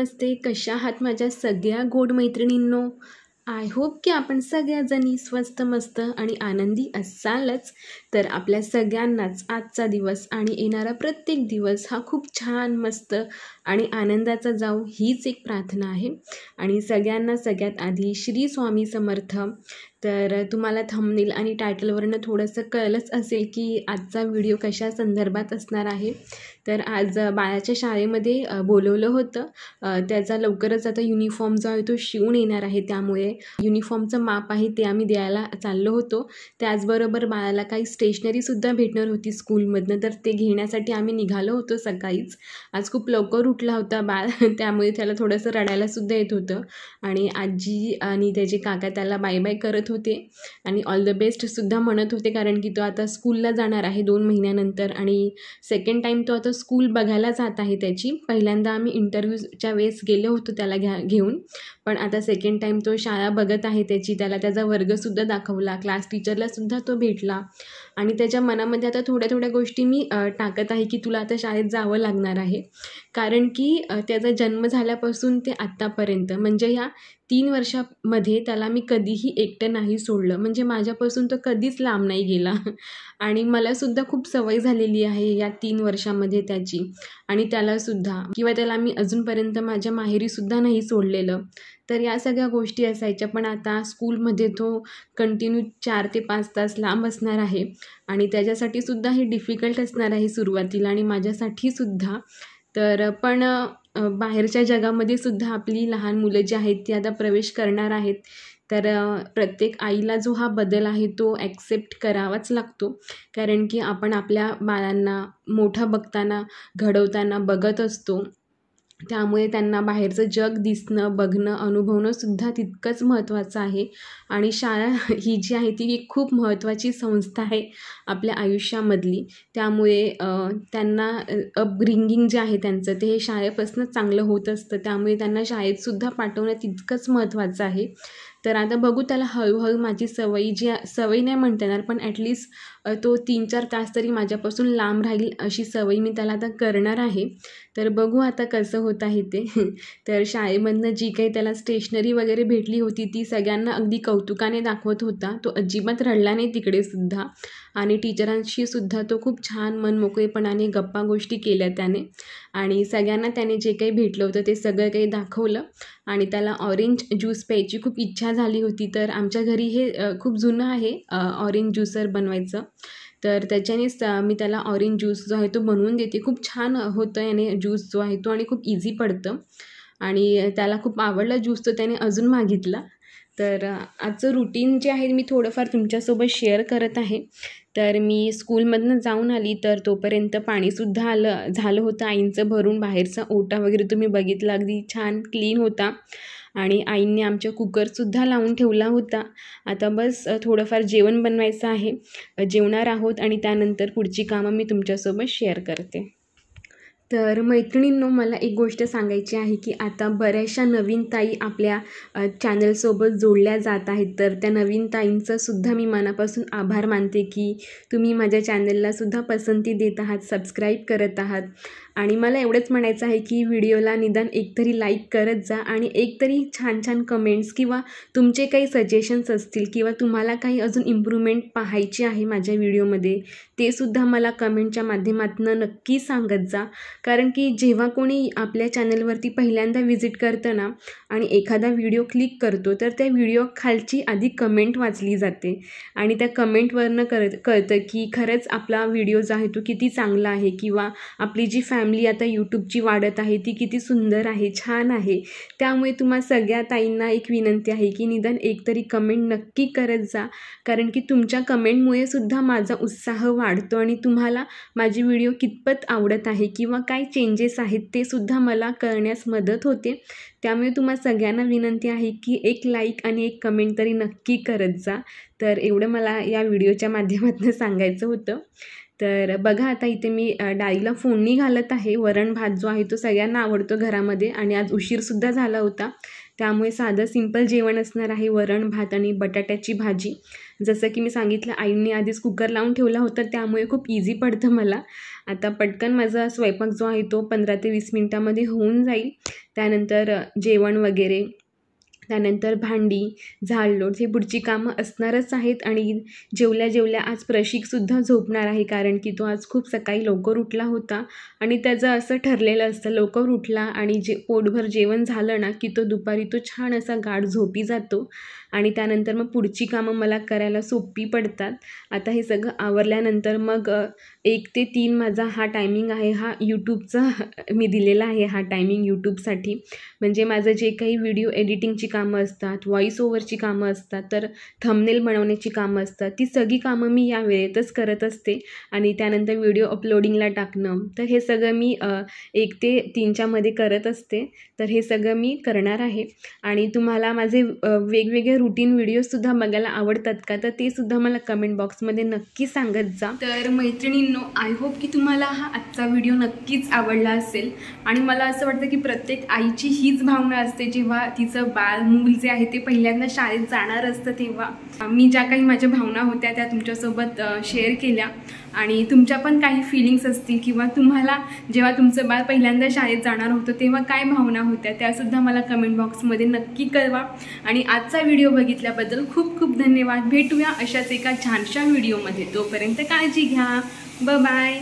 नमस्ते. कशा आहात माझ्या सगळ्या गोड मैत्रिणींनो? आय होप की आपण सगळ्याजणी स्वस्त मस्त आणि आनंदी असालच. तर आपल्या सगळ्यांनाच आजचा दिवस आणि येणारा प्रत्येक दिवस हा खूप छान मस्त आणि आनंदाचा जाऊ हीच एक प्रार्थना आहे. आणि सगळ्यांना सगळ्यात आधी श्री स्वामी समर्थ. तर तुम्हाला थंबनेल आणि टायटलवरनं थोडंसं कळलंच असेल की आजचा व्हिडिओ कशा संदर्भात असणार आहे. तर आज बाळाच्या शाळेमध्ये बोलवलं होतं. त्याचा लवकरच आता युनिफॉर्म जो आहे तो शिवून येणार आहे, त्यामुळे युनिफॉर्मचं माप आहे ते आम्ही द्यायला चाललो होतो. त्याचबरोबर बाळाला काही स्टेशनरीसुद्धा भेटणार होती स्कूलमधनं, तर ते घेण्यासाठी आम्ही निघालो होतो सकाळीच. आज खूप लवकर उठला होता बाळ त्यामुळे त्याला थोडंसं रडायलासुद्धा येत होतं. आणि आजी आणि त्याचे काका त्याला बाय बाय करत होते आणि ऑल द बेस्टसुद्धा म्हणत होते, कारण की तो आता स्कूलला जाणार आहे 2 महिन्यानंतर आणि सेकंड टाईम तो आता स्कूल बघायला जात आहे त्याची. पहिल्यांदा आम्ही इंटरव्ह्यूच्या वेळेस गेलो होतो त्याला घेऊन, पण आता सेकंड टाईम तो शाळा बघत आहे त्याची. त्याला त्याचा वर्गसुद्धा दाखवला, क्लास टीचरलासुद्धा तो भेटला आणि त्याच्या मनामध्ये आता थोड्या थोड्या गोष्टी मी टाकत आहे की तुला आता शाळेत जावं लागणार आहे. कारण की त्याचा जन्म झाल्यापासून ते आत्तापर्यंत म्हणजे ह्या 3 वर्षामध्ये त्याला मी कधीही एकटं नाही सोडलं. म्हणजे माझ्यापासून तो कधीच लांब नाही गेला आणि मलासुद्धा खूप सवय झालेली आहे या 3 वर्षामध्ये त्याची आणि त्यालासुद्धा, किंवा त्याला मी अजूनपर्यंत माझ्या माहेरीसुद्धा नाही सोडलेलं. तर या सगळ्या गोष्टी असायच्या, पण आता स्कूलमध्ये तो कंटिन्यू 4 ते 5 तास लांब असणार आहे आणि त्याच्यासाठीसुद्धा हे डिफिकल्ट असणार आहे सुरुवातीला आणि माझ्यासाठीसुद्धा. तर पण बाहेरच्या जगामध्ये सुद्धा आपली लहान मुलं जी आहेत ती आता प्रवेश करणार आहेत. तर प्रत्येक आईला जो हा बदल आहे तो ॲक्सेप्ट करावाच लागतो, कारण की आपण आपल्या बाळांना मोठं बघताना, घडवताना बघत असतो. त्यामुळे त्यांना बाहेरचं जग दिसणं, बघणं, अनुभवणंसुद्धा तितकंच महत्त्वाचं आहे. आणि शाळा ही जी आहे ती एक खूप महत्त्वाची संस्था आहे आपल्या आयुष्यामधली. त्यामुळे त्यांना अपब्रिंगिंग जे आहे त्यांचं ते हे शाळेपासूनच चांगलं होत असतं. त्यामुळे त्यांना शाळेतसुद्धा पाठवणं तितकंच महत्त्वाचं आहे. तर आता बघू त्याला हळूहळू माझी सवय नाही म्हणता येणार, पण ॲटलीस्ट तो 3-4 तास तरी माझ्यापासून लांब राहील अशी सवय मी त्याला आता करणार आहे. तर बघू आता कसं होत आहे ते. तर शाळेमधनं जी काही त्याला स्टेशनरी वगैरे भेटली होती ती सगळ्यांना अगदी कौतुकाने दाखवत होता. तो अजिबात रडला नाही तिकडेसुद्धा आणि टीचरांशीसुद्धा तो खूप छान मनमोकळेपणाने गप्पा गोष्टी केल्या त्याने आणि सगळ्यांना त्याने जे काही भेटलं होतं ते सगळं काही दाखवलं. आणि त्याला ऑरेंज ज्यूस प्यायची खूप इच्छा झाली होती. तर आमच्या घरी हे खूप जुनं आहे ऑरेंज ज्यूसर बनवायचं. तर त्याच्यानेच मी त्याला ऑरेंज ज्यूस जो आहे तो बनवून देते. खूप छान होतं याने ज्यूस जो आहे तो आणि खूप इझी पडतं आणि त्याला खूप आवडला ज्यूस, तर त्याने अजून मागितला. तर आजचं रुटीन जे आहे मी थोडंफार तुमच्यासोबत शेअर करत आहे. तर मी स्कूलमधनं जाऊन आली तर तोपर्यंत पाणीसुद्धा झालं होतं आईंचं भरून. बाहेरचा ओटा वगैरे तुम्ही बघितला, अगदी छान क्लीन होता आणि आईंनी आमच्या कुकरसुद्धा लावून ठेवला होता. आता बस थोडंफार जेवण बनवायचं आहे, जेवणार आहोत आणि त्यानंतर पुढची कामं मी तुमच्यासोबत शेअर करते. तर मैत्रिणींनो, मला एक गोष्ट सांगायची आहे की आता बऱ्याचशा नवीन ताई आपल्या चॅनलसोबत जोडल्या जात आहेत. तर त्या नवीन ताईंचंसुद्धा मी मनापासून आभार मानते की तुम्ही माझ्या चॅनललासुद्धा पसंती देत आहात, सबस्क्राईब करत आहात. आणि मला एवढंच म्हणायचं आहे की व्हिडिओला निदान एकतरी लाईक करत जा आणि एकतरी छान छान कमेंट्स किंवा तुमचे काही सजेशन्स असतील किंवा तुम्हाला काही अजून इम्प्रूव्हमेंट पाहायची आहे माझ्या व्हिडिओमध्ये, ते सुद्धा मला कमेंटच्या माध्यमातून नक्की सांगत जा. कारण की जेव्हा कोणी आपल्या चॅनलवरती पहिल्यांदा व्हिजिट करतं ना आणि एखादा व्हिडिओ क्लिक करतो, तर त्या व्हिडिओ खालची आधी कमेंट वाचली जाते आणि त्या कमेंटवरनं कळतं की खरंच आपला व्हिडिओ जो आहे तो किती चांगला आहे किंवा आपली जी फॅमिली आता यूट्यूबची वाढत आहे ती किती सुंदर आहे, छान आहे. त्यामुळे तुम्हा सगळ्या ताईंना एक विनंती आहे की निदान एकतरी कमेंट नक्की करत जा, कारण की तुमच्या कमेंटमुळे सुद्धा माझा उत्साह वाढतो आणि तुम्हाला माझी व्हिडिओ कितपत आवडत आहे किंवा काय चेंजेस आहेत ते सुद्धा मला कळण्यास मदत होते. त्यामुळे तुम्हा सगळ्यांना विनंती आहे की एक लाईक आणि एक कमेंट तरी नक्की करत जा. तर एवढं मला या व्हिडिओच्या माध्यमातून सांगायचं होतं. तर बघा आता इथे मी डाळीला फोडणी घालत आहे. वरण भात जो आहे तो सगळ्यांना आवडतो घरामध्ये आणि आज उशीरसुद्धा झाला होता, त्यामुळे साधं सिंपल जेवण असणार आहे, वरण भात आणि बटाट्याची भाजी. जसं की मी सांगितलं, आईंनी आधीच कुकर लावून ठेवला होता, त्यामुळे खूप इझी पडतं मला. आता पटकन माझा स्वयंपाक जो आहे तो 15 ते 20 मिनटामध्ये होऊन जाईल. त्यानंतर जेवण वगैरे, त्यानंतर भांडी, झाडलोट हे पुढची कामं असणारच आहेत. आणि जेवल्या जेवल्या आज प्रशिकसुद्धा झोपणार आहे, कारण की तो आज खूप सकाळी लवकर उठला होता आणि त्याचं असं ठरलेलं असतं, लवकर उठला आणि पोटभर जेवण झालं ना की तो दुपारी छान असा गाढ झोपी जातो आणि त्यानंतर मग पुढची कामं मला करायला सोपी पडतात. आता हे सगळं आवरल्यानंतर मग 1 ते 3 माझा हा टायमिंग आहे, हा यूट्यूबचा मी दिलेला आहे हा टायमिंग यूट्यूबसाठी. म्हणजे माझं जे काही व्हिडिओ एडिटिंगची कामं असतात, व्हॉईस ओव्हरची कामं असतात, तर थंबनेल बनवण्याची कामं असतात, ती सगळी कामं मी या वेळेतच करत असते. आणि त्यानंतर व्हिडिओ अपलोडिंगला टाकणं, तर हे सगळं मी 1 ते 3च्या मध्ये करत असते. तर हे सगळं मी करणार आहे. आणि तुम्हाला माझे वेगवेगळे रुटीन व्हिडिओसुद्धा बघायला आवडतात का, तर ते सुद्धा मला कमेंट बॉक्समध्ये नक्की सांगत जा. तर मैत्रिणींनो, आय होप की तुम्हाला हा आजचा व्हिडिओ नक्कीच आवडला असेल. आणि मला असं वाटतं की प्रत्येक आईची हीच भावना असते, जेव्हा तिचं मूल जे आहे ते पहिल्यांदा शाळेत जाणार असतं, तेव्हा मी ज्या काही माझ्या भावना होत्या त्या तुमच्यासोबत शेअर केल्या. आणि तुमच्या पण काही फिलिंग्स असतील, किंवा तुम्हाला जेव्हा तुमचं बाळ पहिल्यांदा शाळेत जाणार होतं तेव्हा काय भावना होत्या, त्यासुद्धा मला कमेंट बॉक्समध्ये नक्की कळवा. आणि आजचा व्हिडिओ बघितल्याबद्दल खूप खूप धन्यवाद. भेटूया अशाच एका छानशा व्हिडिओमध्ये. तोपर्यंत काळजी घ्या. बाय.